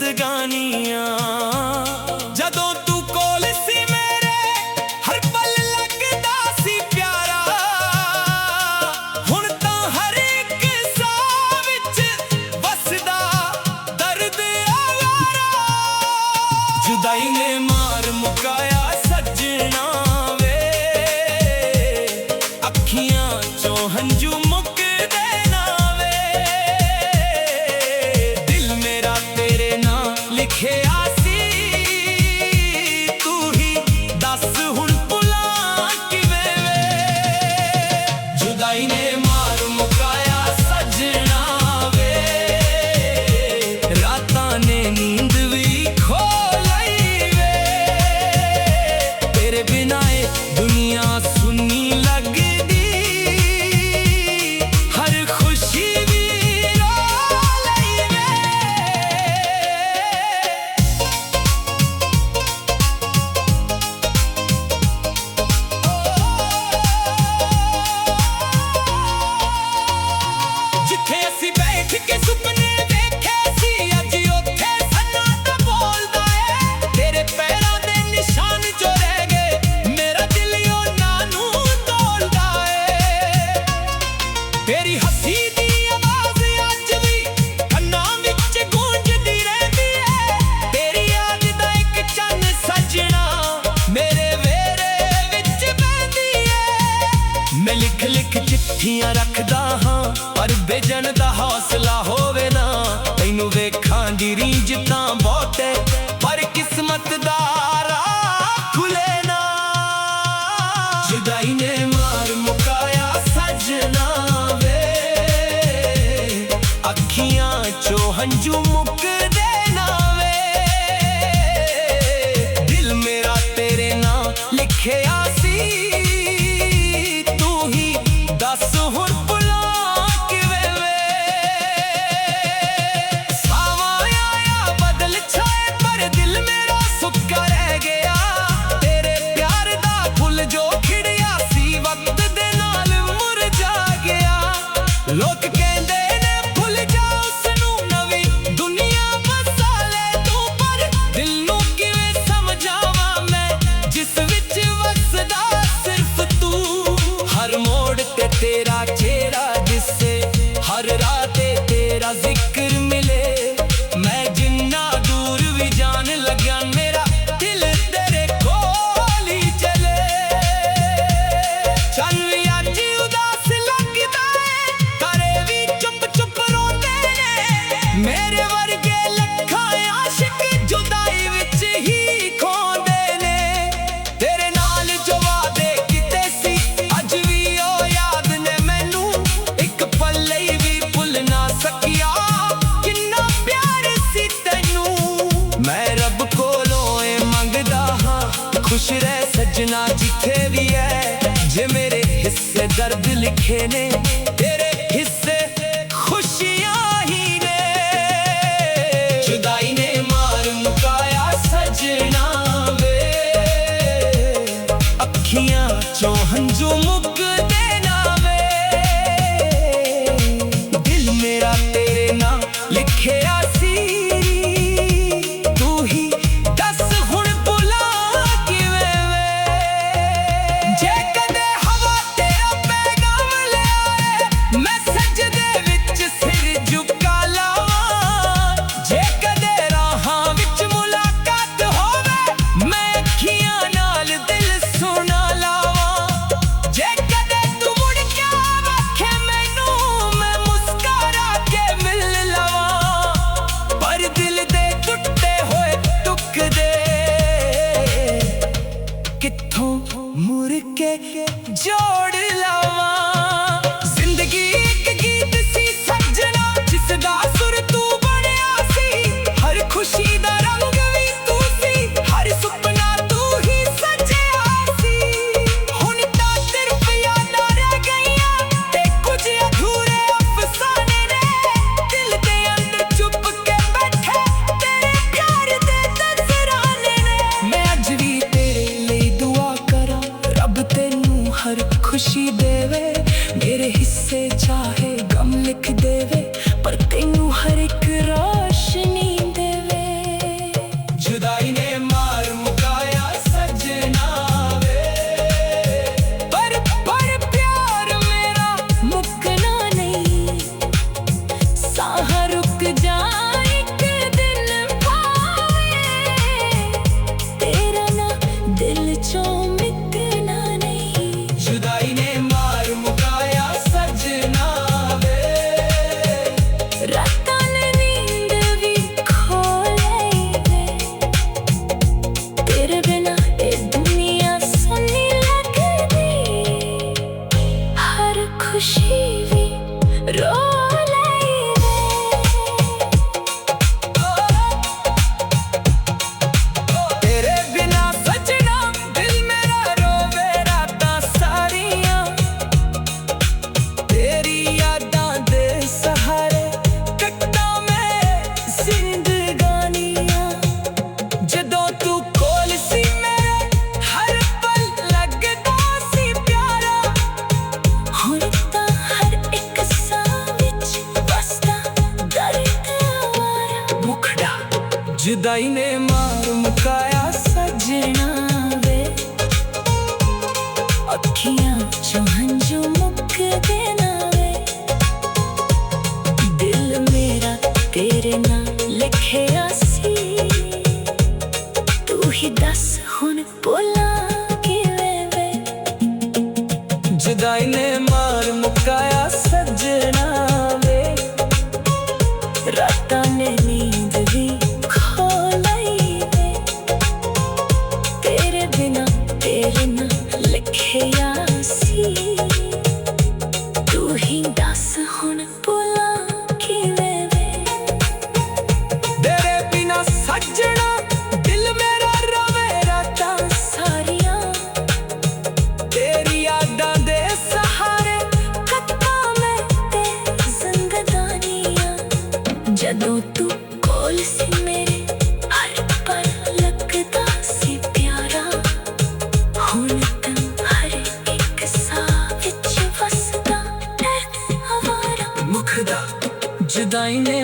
जिंदगानियां जदों तू कोल सी मेरे हर पल लगदा सी प्यारा हुण तां हर एक साह विच वसदा दर्द आवारा जुदाई ने मार मुकाया सजना वे अखियां चों हंजू लिखिया सी तू ही दस हुण भुलां किवें वे जुदाई ने मार मुकाया सजना वे रातां ने नींद भी खो लई वे तेरे बिना दुनिया सुनी लगदी हर खुशी तेरी हंसी दी आवाज़ अज भी कन्नां विच गूंजदी रहंदी है तेरी याद दा इक चन्न सजना मेरे वेरे विच बहंदी है मैं लिख लिख चिट्ठियां रखदा हां पर भेजण दा हौसला होवे ना तैनूं वेखां दी रींझ तां बहुत है पर किस्मत दा राह खुले ना जुदाई ने मार मुकाया सजना अखियां चो हंजू मुकदे ना वे दिल मेरा तेरे नाम लिखिया सी तू ही दस हुण भुलां किवें वे सावां आया बदल छाए पर दिल मेरा सुक्का रह गया तेरे प्यार दा फुल जो खिड़िया सी वक्त दे नाल मुरझा गया लोग कहंदे तेरा चेहरा जिससे हर रात तेरा जिक्र मिले मैं जिन्ना दूर भी जान लग्या मेरा दिल तेरे कोल ही चले चल भी अज उदास लगदा है तारे भी चुप चुप रोंदे ने मेरे वर्गे लखां आशिक जुदाई विच ही खोंदे ने तेरे नाल जो वादे कीते सी अज भी खुश रह सजना जिथे भी है जे मेरे हिस्से दर्द लिखे ने तेरे हिस्से खुशियां ही ने जुदाई ने मार मुकाया सजना वे अखियां चो हंजू मुकदे ना वे दिल मेरा तेरे नाम लिखिया सी मुड़ के जोड़ लावां जिंदगी एक गीत सी सजना जिसदा सुर तू बनिया सी हर खुशी दा रंग भी तू सी हर सुपना तू ही सजिया सी हुण तां सिर्फ यादां रह गईयां ते कुछ अधूरे अफसाने ने दिल दे अंदर चुप के बैठे तेरे प्यार दे नज़राने ने मैं अज भी तेरे लिए दुआ करा रब तेनू हर खुशी जुदाई ने मार मुकाया सजना वे, अखियां चों हंझू मुक देना वे। दिल मेरा तेरे नाल लिखिया सी, तू ही दस हुण बोला किवें वे। जुदाई ने मार मुकाया सजना वे, रातां ने नींद भी खो लई वे। तेरे बिना तेरे नाल लिखिया सी, तू ही दस हुण बोला किवें वे। तेरे बिना सजना दिल मेरा रोवे रातां सारियां, तेरी यादां दे सहारे कट्टां मैं ते जिंदगानियां। जदों तू कोल सी मेरे हर पल लगदा सी प्यारा, हुण तन हर एक साह विच वसदा ऐ आवारा। मुखदा जुदाई ने